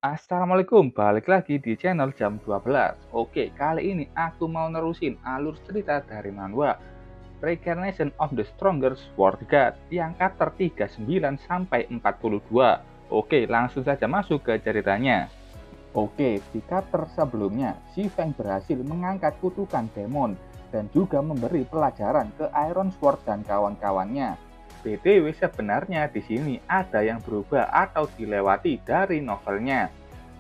Assalamualaikum, balik lagi di channel jam 12. Oke, kali ini aku mau nerusin alur cerita dari manhwa Reincarnation of the Stronger Sword God yang chapter 39 sampai 42. Oke, langsung saja masuk ke ceritanya. Oke, di chapter sebelumnya, Si Feng berhasil mengangkat kutukan demon dan juga memberi pelajaran ke Iron Sword dan kawan-kawannya. BTW sebenarnya di sini ada yang berubah atau dilewati dari novelnya.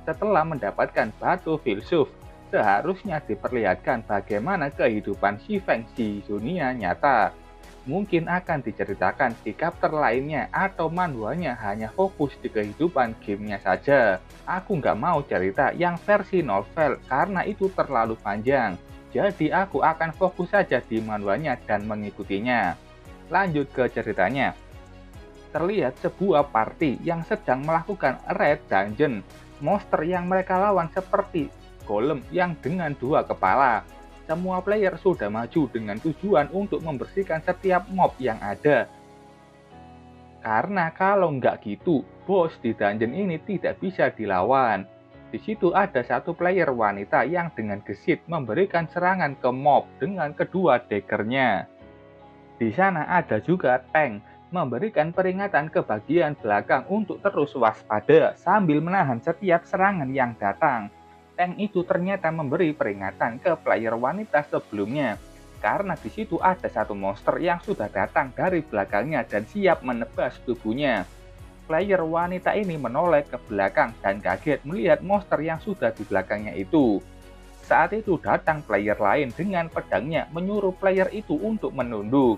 Setelah mendapatkan batu filsuf, seharusnya diperlihatkan bagaimana kehidupan Si Feng di dunia nyata. Mungkin akan diceritakan di chapter lainnya atau manhwanya hanya fokus di kehidupan gamenya saja. Aku nggak mau cerita yang versi novel karena itu terlalu panjang. Jadi aku akan fokus saja di manhwanya dan mengikutinya. Lanjut ke ceritanya. Terlihat sebuah party yang sedang melakukan raid dungeon. Monster yang mereka lawan seperti golem yang dengan dua kepala. Semua player sudah maju dengan tujuan untuk membersihkan setiap mob yang ada. Karena kalau nggak gitu, bos di dungeon ini tidak bisa dilawan. Di situ ada satu player wanita yang dengan gesit memberikan serangan ke mob dengan kedua daggernya. Di sana ada juga tank memberikan peringatan ke bagian belakang untuk terus waspada sambil menahan setiap serangan yang datang. Tank itu ternyata memberi peringatan ke player wanita sebelumnya, karena di situ ada satu monster yang sudah datang dari belakangnya dan siap menebas tubuhnya. Player wanita ini menoleh ke belakang dan kaget melihat monster yang sudah di belakangnya itu. Saat itu datang player lain dengan pedangnya menyuruh player itu untuk menunduk.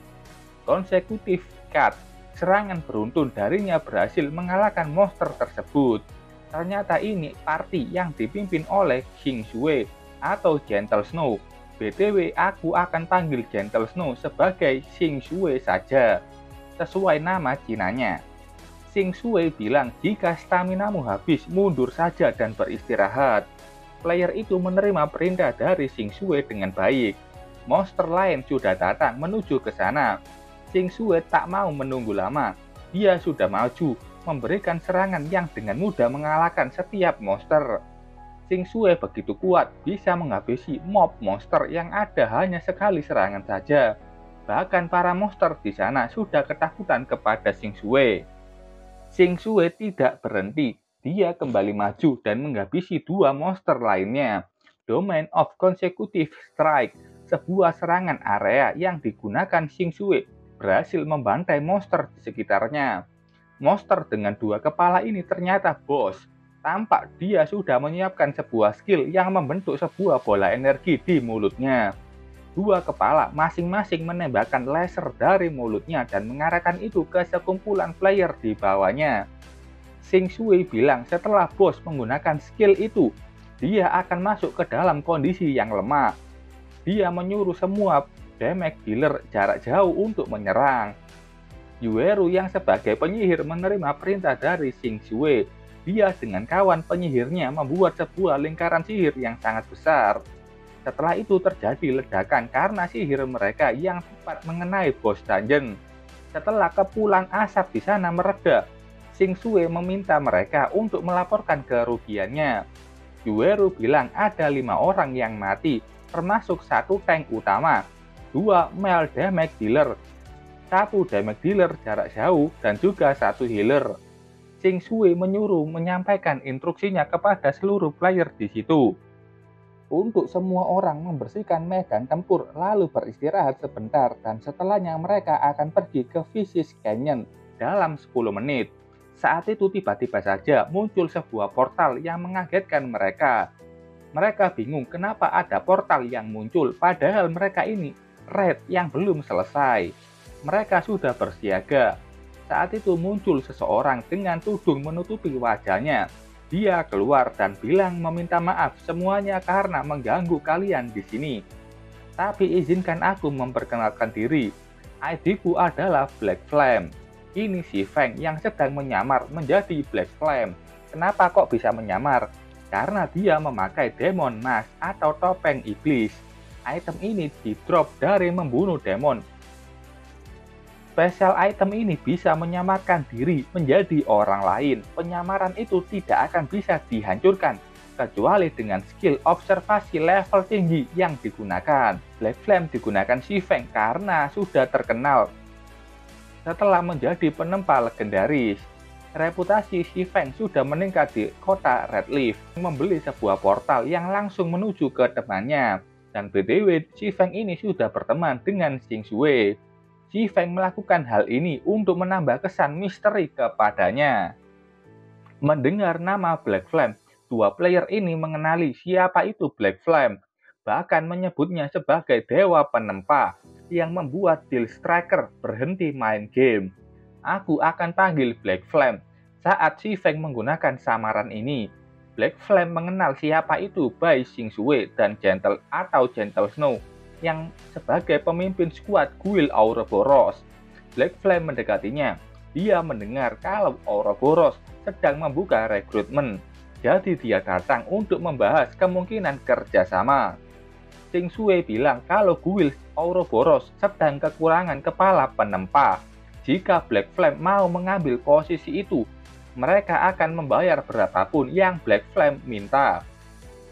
Konsekutif cut, serangan beruntun darinya berhasil mengalahkan monster tersebut. Ternyata ini party yang dipimpin oleh Xing Shui atau Gentle Snow. BTW aku akan panggil Gentle Snow sebagai Xing Shui saja, sesuai nama Cinanya. Xing Shui bilang jika staminamu habis mundur saja dan beristirahat. Player itu menerima perintah dari Xing Shui dengan baik. Monster lain sudah datang menuju ke sana. Xing Shui tak mau menunggu lama. Dia sudah maju, memberikan serangan yang dengan mudah mengalahkan setiap monster. Xing Shui begitu kuat, bisa menghabisi mob monster yang ada hanya sekali serangan saja. Bahkan para monster di sana sudah ketakutan kepada Xing Shui. Xing Shui tidak berhenti. Dia kembali maju dan menghabisi dua monster lainnya. Domain of Consecutive Strike, sebuah serangan area yang digunakan Xing Shui, berhasil membantai monster di sekitarnya. Monster dengan dua kepala ini ternyata bos. Tampak dia sudah menyiapkan sebuah skill yang membentuk sebuah bola energi di mulutnya. Dua kepala masing-masing menembakkan laser dari mulutnya dan mengarahkan itu ke sekumpulan player di bawahnya. Xing Shui bilang setelah bos menggunakan skill itu, dia akan masuk ke dalam kondisi yang lemah. Dia menyuruh semua damage dealer jarak jauh untuk menyerang. Yueru yang sebagai penyihir menerima perintah dari Xing Shui. Dia dengan kawan penyihirnya membuat sebuah lingkaran sihir yang sangat besar. Setelah itu terjadi ledakan karena sihir mereka yang tepat mengenai bos dungeon. Setelah kepulan asap di sana mereda, Xing Shui meminta mereka untuk melaporkan kerugiannya. Yueru bilang ada 5 orang yang mati, termasuk satu tank utama, 2 male damage dealer, 1 damage dealer jarak jauh, dan juga 1 healer. Xing Shui menyuruh menyampaikan instruksinya kepada seluruh player di situ. Untuk semua orang membersihkan medan tempur lalu beristirahat sebentar dan setelahnya mereka akan pergi ke Vicious Canyon dalam 10 menit. Saat itu tiba-tiba saja muncul sebuah portal yang mengagetkan mereka. Mereka bingung kenapa ada portal yang muncul padahal mereka ini raid yang belum selesai. Mereka sudah bersiaga. Saat itu muncul seseorang dengan tudung menutupi wajahnya. Dia keluar dan bilang meminta maaf semuanya karena mengganggu kalian di sini. Tapi izinkan aku memperkenalkan diri. ID-ku adalah Black Flame. Ini si Feng yang sedang menyamar menjadi Black Flame. Kenapa kok bisa menyamar? Karena dia memakai Demon Mask atau topeng iblis. Item ini di-drop dari membunuh demon. Special item ini bisa menyamarkan diri menjadi orang lain. Penyamaran itu tidak akan bisa dihancurkan kecuali dengan skill observasi level tinggi yang digunakan. Black Flame digunakan Xifeng karena sudah terkenal setelah menjadi penempa legendaris. Reputasi Xifeng sudah meningkat di kota Redleaf, membeli sebuah portal yang langsung menuju ke temannya. Dan BTW, Xifeng ini sudah berteman dengan Xingzue. Xifeng melakukan hal ini untuk menambah kesan misteri kepadanya. Mendengar nama Black Flame, dua player ini mengenali siapa itu Black Flame, bahkan menyebutnya sebagai dewa penempa yang membuat Deal Striker berhenti main game. Aku akan panggil Black Flame. Saat Xifeng menggunakan samaran ini, Black Flame mengenal siapa itu Bai Xingzue dan Gentle Snow yang sebagai pemimpin skuad Guild Ouroboros. Black Flame mendekatinya. Dia mendengar kalau Ouroboros sedang membuka rekrutmen. Jadi dia datang untuk membahas kemungkinan kerjasama. Xingzue bilang kalau Guild Ouroboros sedang kekurangan kepala penempa. Jika Black Flame mau mengambil posisi itu, mereka akan membayar berapapun yang Black Flame minta.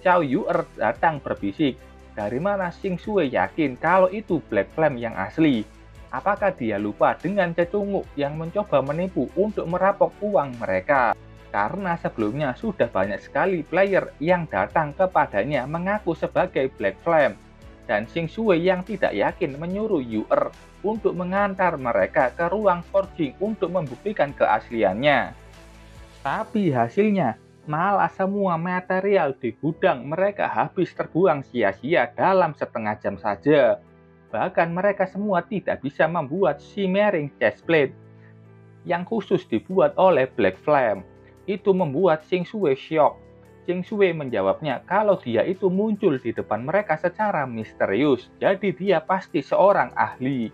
Xiao Yu'er datang berbisik. Dari mana Xingzue yakin kalau itu Black Flame yang asli? Apakah dia lupa dengan cecunguk yang mencoba menipu untuk merampok uang mereka? Karena sebelumnya sudah banyak sekali player yang datang kepadanya mengaku sebagai Black Flame. Dan Xingzue yang tidak yakin menyuruh Yu'er untuk mengantar mereka ke ruang forging untuk membuktikan keasliannya. Tapi hasilnya, malah semua material di gudang mereka habis terbuang sia-sia dalam setengah jam saja. Bahkan mereka semua tidak bisa membuat shimmering chestplate yang khusus dibuat oleh Black Flame. Itu membuat Xingzue shock. Xingzue menjawabnya kalau dia itu muncul di depan mereka secara misterius, jadi dia pasti seorang ahli.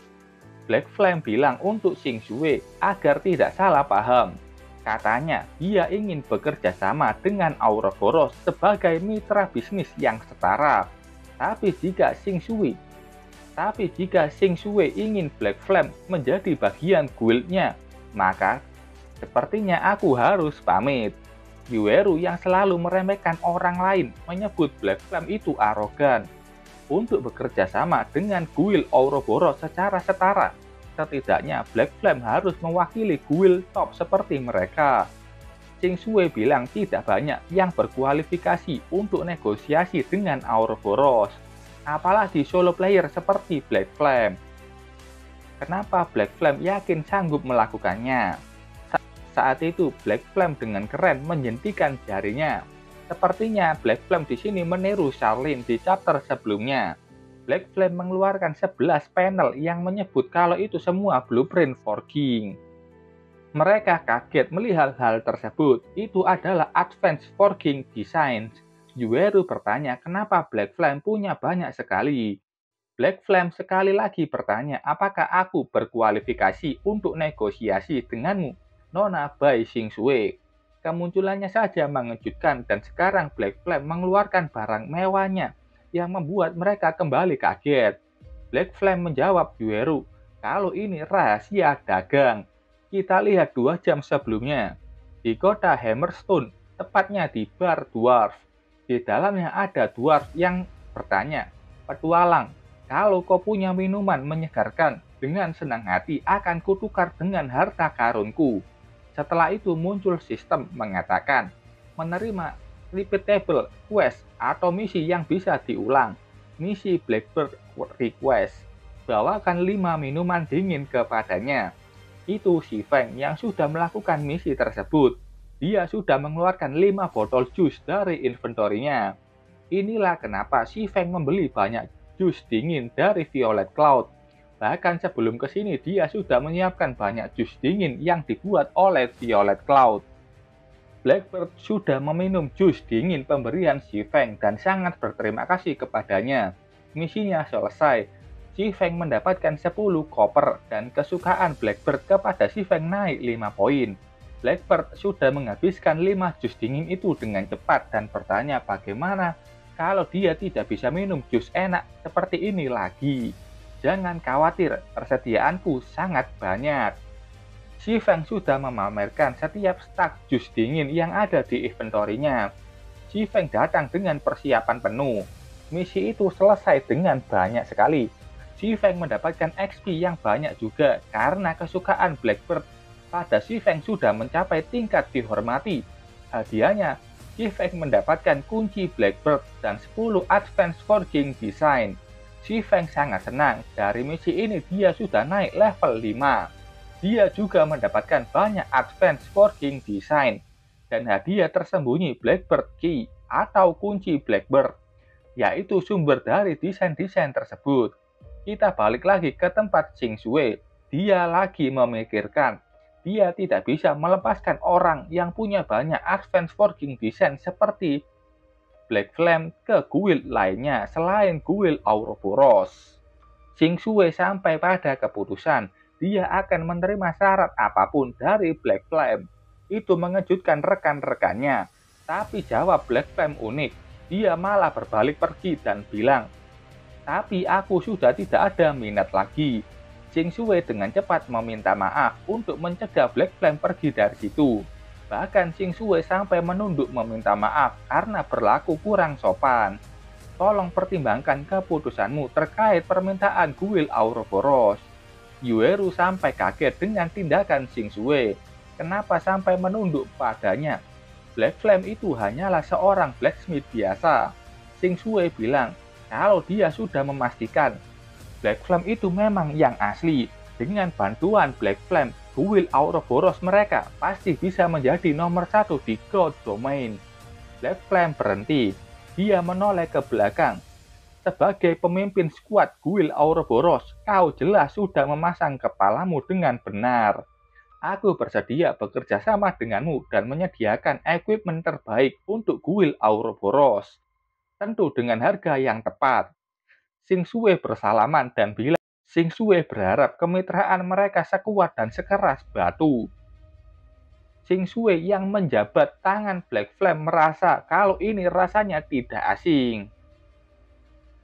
Black Flame bilang untuk Xingzue agar tidak salah paham. Katanya, dia ingin bekerja sama dengan Ouroboros sebagai mitra bisnis yang setara. Tapi jika Xingzue ingin Black Flame menjadi bagian guildnya, maka sepertinya aku harus pamit. Yueru yang selalu meremehkan orang lain menyebut Black Flame itu arogan. Untuk bekerja sama dengan guild Ouroboros secara setara, setidaknya Black Flame harus mewakili guild top seperti mereka. Xingzue bilang tidak banyak yang berkualifikasi untuk negosiasi dengan Ouroboros, apalagi solo player seperti Black Flame. Kenapa Black Flame yakin sanggup melakukannya? Saat itu Black Flame dengan keren menjentikan jarinya. Sepertinya Black Flame di sini meniru Charlene di chapter sebelumnya. Black Flame mengeluarkan 11 panel yang menyebut kalau itu semua blueprint forging. Mereka kaget melihat hal tersebut. Itu adalah advanced forging design. Yueru bertanya kenapa Black Flame punya banyak sekali. Black Flame sekali lagi bertanya apakah aku berkualifikasi untuk negosiasi denganmu, Nona Bai Xingzue. Kemunculannya saja mengejutkan dan sekarang Black Flame mengeluarkan barang mewahnya yang membuat mereka kembali kaget. Black Flame menjawab Yueru, kalau ini rahasia dagang. Kita lihat 2 jam sebelumnya. Di kota Hammerstone, tepatnya di bar Dwarf. Di dalamnya ada Dwarf yang bertanya, petualang, kalau kau punya minuman menyegarkan, dengan senang hati akan kutukar dengan harta karunku. Setelah itu muncul sistem mengatakan, menerima repeatable quest atau misi yang bisa diulang. Misi Blackbird Request. Bawakan 5 minuman dingin kepadanya. Itu Xifeng yang sudah melakukan misi tersebut. Dia sudah mengeluarkan 5 botol jus dari inventorinya. Inilah kenapa Xifeng membeli banyak jus dingin dari Violet Cloud. Bahkan sebelum ke sini dia sudah menyiapkan banyak jus dingin yang dibuat oleh Violet Cloud. Blackbird sudah meminum jus dingin pemberian Xifeng dan sangat berterima kasih kepadanya. Misinya selesai. Xifeng mendapatkan 10 koper dan kesukaan Blackbird kepada Xifeng naik 5 poin. Blackbird sudah menghabiskan 5 jus dingin itu dengan cepat dan bertanya bagaimana kalau dia tidak bisa minum jus enak seperti ini lagi. Jangan khawatir, persediaanku sangat banyak. Si Feng sudah memamerkan setiap stak jus dingin yang ada di inventorinya. Si Feng datang dengan persiapan penuh. Misi itu selesai dengan banyak sekali. Si Feng mendapatkan XP yang banyak juga karena kesukaan Blackbird pada Si Feng sudah mencapai tingkat dihormati. Hadiahnya, Si Feng mendapatkan kunci Blackbird dan 10 Advanced Forging Design. Si Feng sangat senang, dari misi ini dia sudah naik level 5. Dia juga mendapatkan banyak Advanced Forging Design dan hadiah tersembunyi Blackbird Key atau kunci Blackbird, yaitu sumber dari desain-desain tersebut. Kita balik lagi ke tempat Xing Shui. Dia lagi memikirkan, dia tidak bisa melepaskan orang yang punya banyak Advanced Forging Design seperti Black Flame ke guild lainnya selain guild Ouroboros. Xing Shui sampai pada keputusan dia akan menerima syarat apapun dari Black Flame. Itu mengejutkan rekan-rekannya. Tapi jawab Black Flame unik. Dia malah berbalik pergi dan bilang, "Tapi aku sudah tidak ada minat lagi." Xing Shui dengan cepat meminta maaf untuk mencegah Black Flame pergi dari situ. Bahkan Xing Shui sampai menunduk meminta maaf karena berlaku kurang sopan. "Tolong pertimbangkan keputusanmu terkait permintaan guild Ouroboros." Yueru sampai kaget dengan tindakan Xing Shui. Kenapa sampai menunduk padanya? Black Flame itu hanyalah seorang blacksmith biasa. Xing Shui bilang, kalau dia sudah memastikan Black Flame itu memang yang asli, dengan bantuan Black Flame, guild Ouroboros mereka pasti bisa menjadi nomor 1 di God Domain. Black Flame berhenti. Dia menoleh ke belakang. Sebagai pemimpin skuad guild Ouroboros, kau jelas sudah memasang kepalamu dengan benar. Aku bersedia bekerja sama denganmu dan menyediakan equipment terbaik untuk guild Ouroboros. Tentu dengan harga yang tepat. Xing Shui bersalaman dan bilang, Xing Shui berharap kemitraan mereka sekuat dan sekeras batu. Xing Shui yang menjabat tangan Black Flame merasa kalau ini rasanya tidak asing.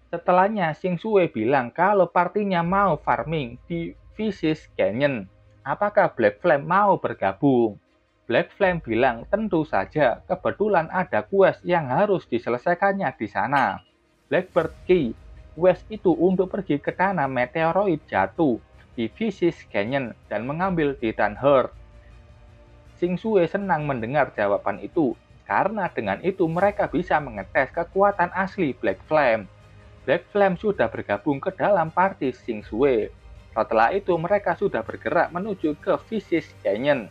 Setelahnya, Xing Shui bilang kalau partinya mau farming di Vicious Canyon. Apakah Black Flame mau bergabung? Black Flame bilang tentu saja, kebetulan ada quest yang harus diselesaikannya di sana. Blackbird Key, quest itu untuk pergi ke tanah meteoroid jatuh di Vicious Canyon dan mengambil Titan Heart. Xing Shui senang mendengar jawaban itu, karena dengan itu mereka bisa mengetes kekuatan asli Black Flame. Black Flame sudah bergabung ke dalam party Xing Shui. Setelah itu mereka sudah bergerak menuju ke Vicious Canyon.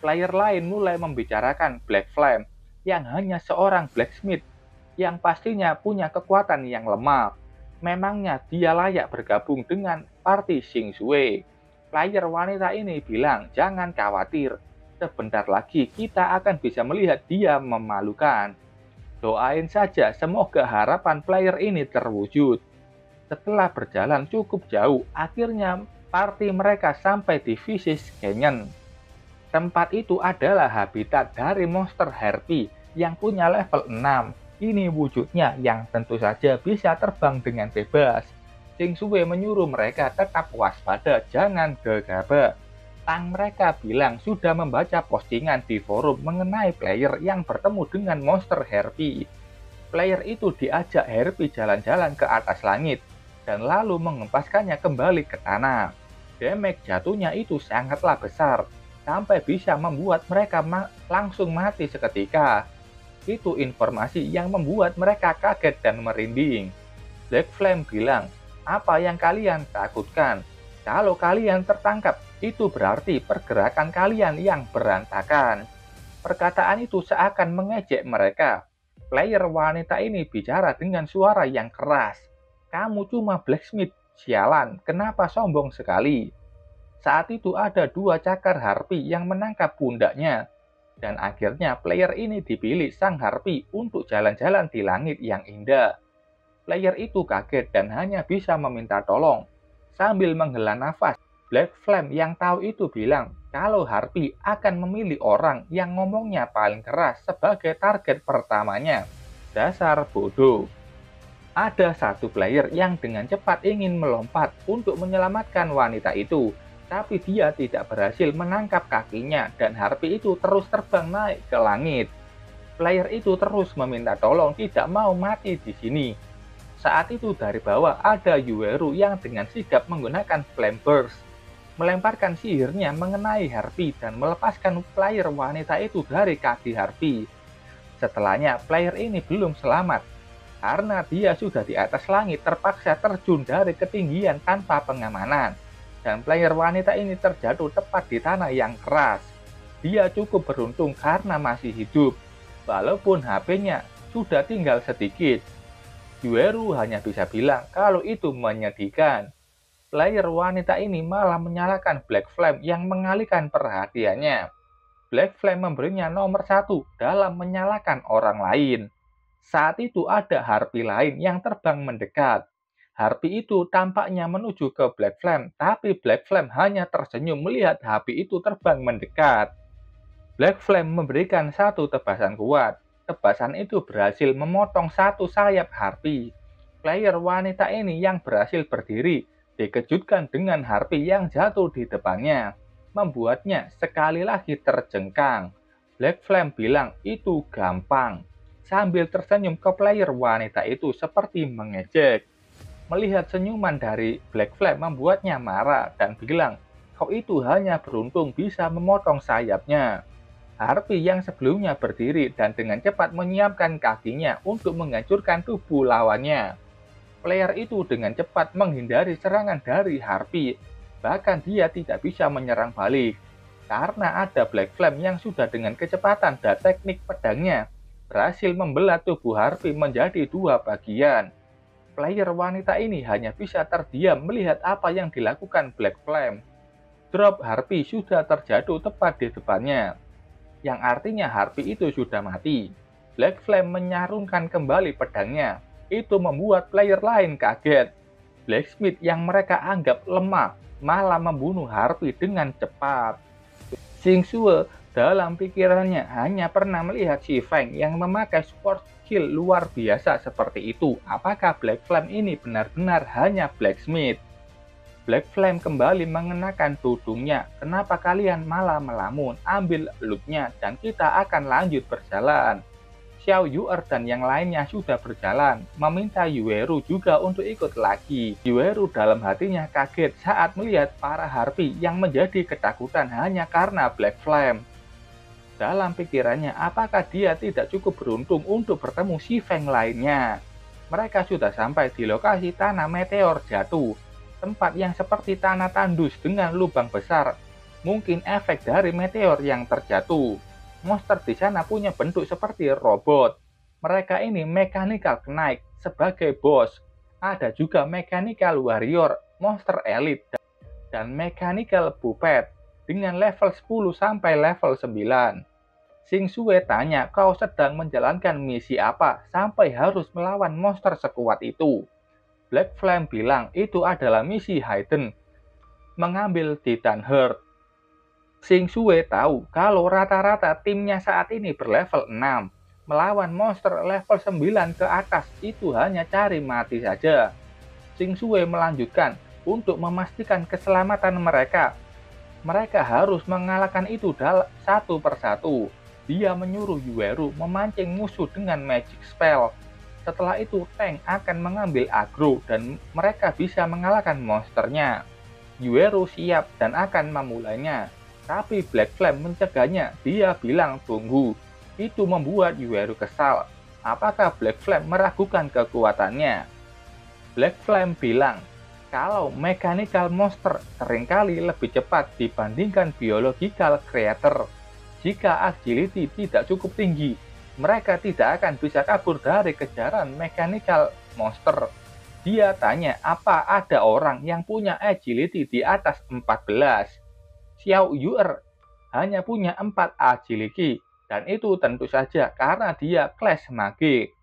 Player lain mulai membicarakan Black Flame yang hanya seorang blacksmith yang pastinya punya kekuatan yang lemah. Memangnya dia layak bergabung dengan party Xing Shui? Player wanita ini bilang, jangan khawatir. Sebentar lagi kita akan bisa melihat dia memalukan. Doain saja semoga harapan player ini terwujud. Setelah berjalan cukup jauh, akhirnya party mereka sampai di Vicious Canyon. Tempat itu adalah habitat dari monster harpy yang punya level 6. Ini wujudnya yang tentu saja bisa terbang dengan bebas. Xing Shui menyuruh mereka tetap waspada, jangan gegabah. Tang mereka bilang sudah membaca postingan di forum mengenai player yang bertemu dengan monster harpy. Player itu diajak harpy jalan-jalan ke atas langit dan lalu mengempaskannya kembali ke tanah. Damage jatuhnya itu sangatlah besar, sampai bisa membuat mereka langsung mati seketika. Itu informasi yang membuat mereka kaget dan merinding. Black Flame bilang, apa yang kalian takutkan? Kalau kalian tertangkap, itu berarti pergerakan kalian yang berantakan. Perkataan itu seakan mengejek mereka. Player wanita ini bicara dengan suara yang keras. Kamu cuma blacksmith, sialan, kenapa sombong sekali? Saat itu ada 2 cakar harpy yang menangkap pundaknya. Dan akhirnya player ini dipilih sang harpy untuk jalan-jalan di langit yang indah. Player itu kaget dan hanya bisa meminta tolong. Sambil menghela nafas, Black Flame yang tahu itu bilang kalau harpy akan memilih orang yang ngomongnya paling keras sebagai target pertamanya. Dasar bodoh. Ada satu player yang dengan cepat ingin melompat untuk menyelamatkan wanita itu, tapi dia tidak berhasil menangkap kakinya dan harpi itu terus terbang naik ke langit. Player itu terus meminta tolong, tidak mau mati di sini. Saat itu dari bawah ada Yueru yang dengan sigap menggunakan Flame Burst, melemparkan sihirnya mengenai harpi dan melepaskan player wanita itu dari kaki harpi. Setelahnya, player ini belum selamat karena dia sudah di atas langit, terpaksa terjun dari ketinggian tanpa pengamanan. Dan player wanita ini terjatuh tepat di tanah yang keras. Dia cukup beruntung karena masih hidup, walaupun HP-nya sudah tinggal sedikit. Yueru hanya bisa bilang kalau itu menyedihkan. Player wanita ini malah menyalakan Black Flame yang mengalihkan perhatiannya. Black Flame memberinya nomor 1 dalam menyalahkan orang lain. Saat itu ada harpi lain yang terbang mendekat. Harpi itu tampaknya menuju ke Black Flame, tapi Black Flame hanya tersenyum melihat harpi itu terbang mendekat. Black Flame memberikan satu tebasan kuat. Tebasan itu berhasil memotong satu sayap harpi. Player wanita ini yang berhasil berdiri dikejutkan dengan harpi yang jatuh di depannya, membuatnya sekali lagi terjengkang. Black Flame bilang itu gampang, sambil tersenyum ke player wanita itu seperti mengejek. Melihat senyuman dari Black Flame membuatnya marah dan bilang, kau itu hanya beruntung bisa memotong sayapnya. Harpi yang sebelumnya berdiri dan dengan cepat menyiapkan kakinya untuk menghancurkan tubuh lawannya. Player itu dengan cepat menghindari serangan dari Harpi, bahkan dia tidak bisa menyerang balik. Karena ada Black Flame yang sudah dengan kecepatan dan teknik pedangnya berhasil membelah tubuh Harpi menjadi dua bagian. Player wanita ini hanya bisa terdiam melihat apa yang dilakukan Black Flame. Drop Harpi sudah terjatuh tepat di depannya, yang artinya harpi itu sudah mati. Black Flame menyarungkan kembali pedangnya. Itu membuat player lain kaget. Blacksmith yang mereka anggap lemah malah membunuh harpi dengan cepat. Xing Sue dalam pikirannya hanya pernah melihat si Feng yang memakai support skill luar biasa seperti itu. Apakah Black Flame ini benar-benar hanya blacksmith? Black Flame kembali mengenakan tudungnya. Kenapa kalian malah melamun? Ambil lootnya dan kita akan lanjut berjalan. Xiao Yuer dan yang lainnya sudah berjalan, meminta Yueru juga untuk ikut lagi. Yueru dalam hatinya kaget saat melihat para harpi yang menjadi ketakutan hanya karena Black Flame. Dalam pikirannya, apakah dia tidak cukup beruntung untuk bertemu si Feng lainnya? Mereka sudah sampai di lokasi tanah meteor jatuh, tempat yang seperti tanah tandus dengan lubang besar. Mungkin efek dari meteor yang terjatuh. Monster di sana punya bentuk seperti robot. Mereka ini Mechanical Knight sebagai bos. Ada juga Mechanical Warrior, monster elite, dan Mechanical Puppet dengan level 10 sampai level 9. Xing Sue tanya, kau sedang menjalankan misi apa sampai harus melawan monster sekuat itu? Black Flame bilang itu adalah misi Hidden, mengambil Titan Heart. Xing Sue tahu kalau rata-rata timnya saat ini berlevel 6. Melawan monster level 9 ke atas itu hanya cari mati saja. Xing Sue melanjutkan untuk memastikan keselamatan mereka. Mereka harus mengalahkan itu satu persatu. Dia menyuruh Yueru memancing musuh dengan magic spell. Setelah itu, tank akan mengambil aggro dan mereka bisa mengalahkan monsternya. Yueru siap dan akan memulainya. Tapi Black Flame mencegahnya. Dia bilang tunggu. Itu membuat Yueru kesal. Apakah Black Flame meragukan kekuatannya? Black Flame bilang, kalau mechanical monster seringkali lebih cepat dibandingkan biological creator. Jika agility tidak cukup tinggi, mereka tidak akan bisa kabur dari kejaran mechanical monster. Dia tanya, apa ada orang yang punya agility di atas 14? Xiao Yuer hanya punya 4 agility, dan itu tentu saja karena dia class mage.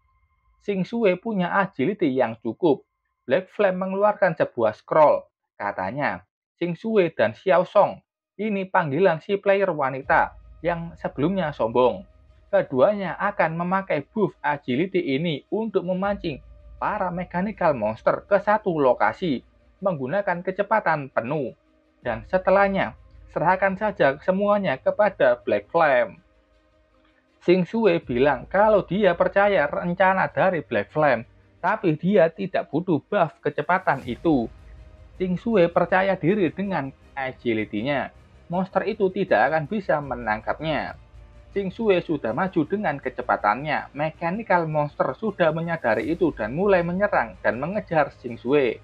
Xing Sue punya agility yang cukup. Black Flame mengeluarkan sebuah scroll. Katanya, Xing Sue dan Xiao Song, ini panggilan si player wanita yang sebelumnya sombong. Keduanya akan memakai buff agility ini untuk memancing para mechanical monster ke satu lokasi menggunakan kecepatan penuh. Dan setelahnya, serahkan saja semuanya kepada Black Flame. Xing Shui bilang kalau dia percaya rencana dari Black Flame, tapi dia tidak butuh buff kecepatan itu. Xing Shui percaya diri dengan agility-nya. Monster itu tidak akan bisa menangkapnya. Xing Shui sudah maju dengan kecepatannya. Mechanical monster sudah menyadari itu dan mulai menyerang dan mengejar Xing Shui.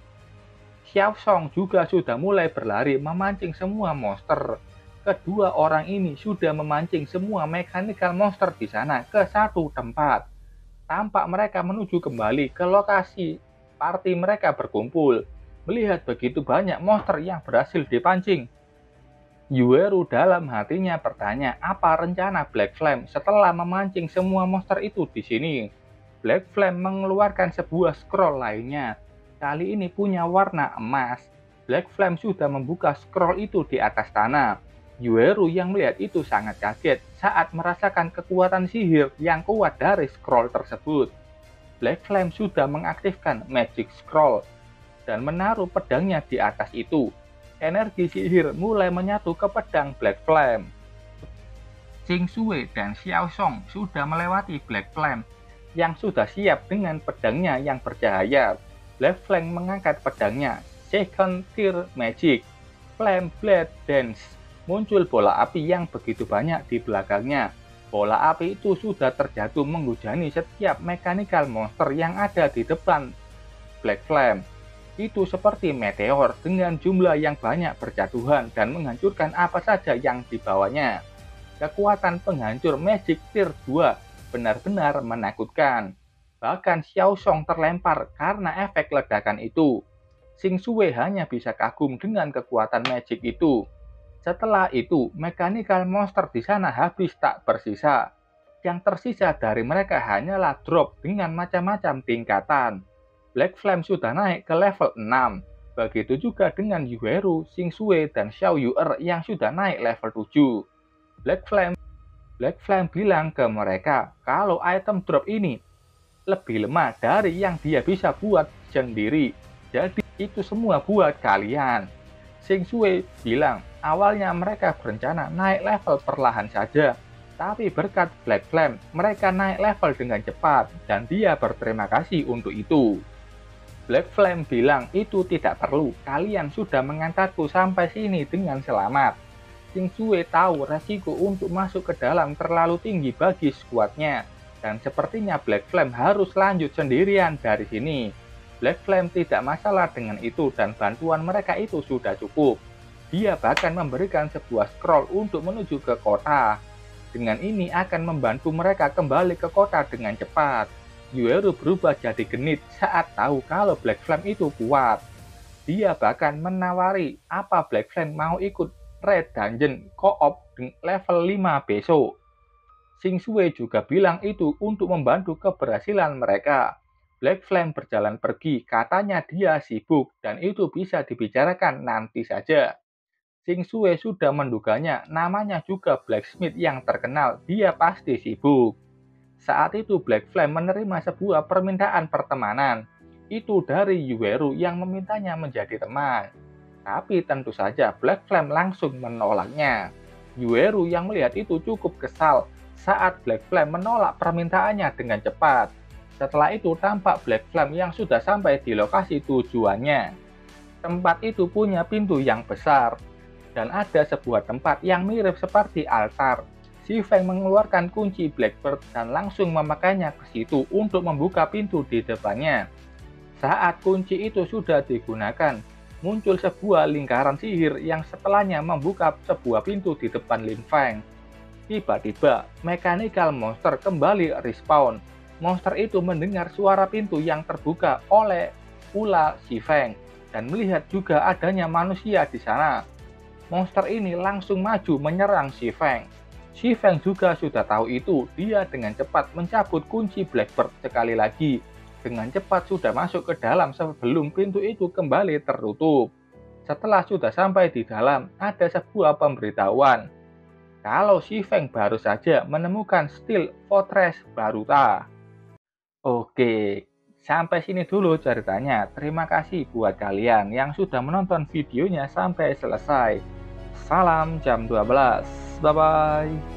Xiao Song juga sudah mulai berlari memancing semua monster. Kedua orang ini sudah memancing semua mechanical monster di sana ke satu tempat. Tampak mereka menuju kembali ke lokasi party mereka berkumpul. Melihat begitu banyak monster yang berhasil dipancing, Yueru dalam hatinya bertanya apa rencana Black Flame setelah memancing semua monster itu di sini. Black Flame mengeluarkan sebuah scroll lainnya. Kali ini punya warna emas. Black Flame sudah membuka scroll itu di atas tanah. Yueru yang melihat itu sangat kaget saat merasakan kekuatan sihir yang kuat dari scroll tersebut. Black Flame sudah mengaktifkan Magic Scroll dan menaruh pedangnya di atas itu. Energi sihir mulai menyatu ke pedang Black Flame. Xing Shui dan Xiao Song sudah melewati Black Flame yang sudah siap dengan pedangnya yang bercahaya. Black Flame mengangkat pedangnya, Second Tier Magic, Flame Blade Dance. Muncul bola api yang begitu banyak di belakangnya. Bola api itu sudah terjatuh menghujani setiap mechanical monster yang ada di depan Black Flame. Itu seperti meteor dengan jumlah yang banyak berjatuhan dan menghancurkan apa saja yang dibawanya. Kekuatan penghancur Magic Tier 2 benar-benar menakutkan. Bahkan Xiao Song terlempar karena efek ledakan itu. Xing Shui hanya bisa kagum dengan kekuatan magic itu. Setelah itu, mechanical monster di sana habis tak bersisa. Yang tersisa dari mereka hanyalah drop dengan macam-macam tingkatan. Black Flame sudah naik ke level 6. Begitu juga dengan Yueru, Xing Shui, dan Xiao Yuer yang sudah naik level 7. Black Flame bilang ke mereka kalau item drop ini lebih lemah dari yang dia bisa buat sendiri. Jadi itu semua buat kalian. Xing Shui bilang awalnya mereka berencana naik level perlahan saja. Tapi berkat Black Flame mereka naik level dengan cepat dan dia berterima kasih untuk itu. Black Flame bilang itu tidak perlu, kalian sudah mengantarku sampai sini dengan selamat. Xing Shui tahu resiko untuk masuk ke dalam terlalu tinggi bagi skuadnya. Dan sepertinya Black Flame harus lanjut sendirian dari sini. Black Flame tidak masalah dengan itu dan bantuan mereka itu sudah cukup. Dia bahkan memberikan sebuah scroll untuk menuju ke kota. Dengan ini akan membantu mereka kembali ke kota dengan cepat. Yueru berubah jadi genit saat tahu kalau Black Flame itu kuat. Dia bahkan menawari apa Black Flame mau ikut Red Dungeon Co-op level 5 besok. Xing Shui juga bilang itu untuk membantu keberhasilan mereka. Black Flame berjalan pergi, katanya dia sibuk dan itu bisa dibicarakan nanti saja. Xing Shui sudah menduganya, namanya juga blacksmith yang terkenal, dia pasti sibuk. Saat itu Black Flame menerima sebuah permintaan pertemanan. Itu dari Yueru yang memintanya menjadi teman. Tapi tentu saja Black Flame langsung menolaknya. Yueru yang melihat itu cukup kesal saat Black Flame menolak permintaannya dengan cepat. Setelah itu tampak Black Flame yang sudah sampai di lokasi tujuannya. Tempat itu punya pintu yang besar, dan ada sebuah tempat yang mirip seperti altar. Si Feng mengeluarkan kunci Blackbird dan langsung memakainya ke situ untuk membuka pintu di depannya. Saat kunci itu sudah digunakan, muncul sebuah lingkaran sihir yang setelahnya membuka sebuah pintu di depan Lin Feng. Tiba-tiba, mechanical monster kembali respawn. Monster itu mendengar suara pintu yang terbuka oleh ular Si Feng dan melihat juga adanya manusia di sana. Monster ini langsung maju menyerang Si Feng. Si Feng juga sudah tahu itu, dia dengan cepat mencabut kunci Blackbird sekali lagi. Dengan cepat sudah masuk ke dalam sebelum pintu itu kembali tertutup. Setelah sudah sampai di dalam, ada sebuah pemberitahuan. Kalau Si Feng baru saja menemukan Steel Fortress Baruta. Oke, Sampai sini dulu ceritanya. Terima kasih buat kalian yang sudah menonton videonya sampai selesai. Salam jam 12. Bye-bye.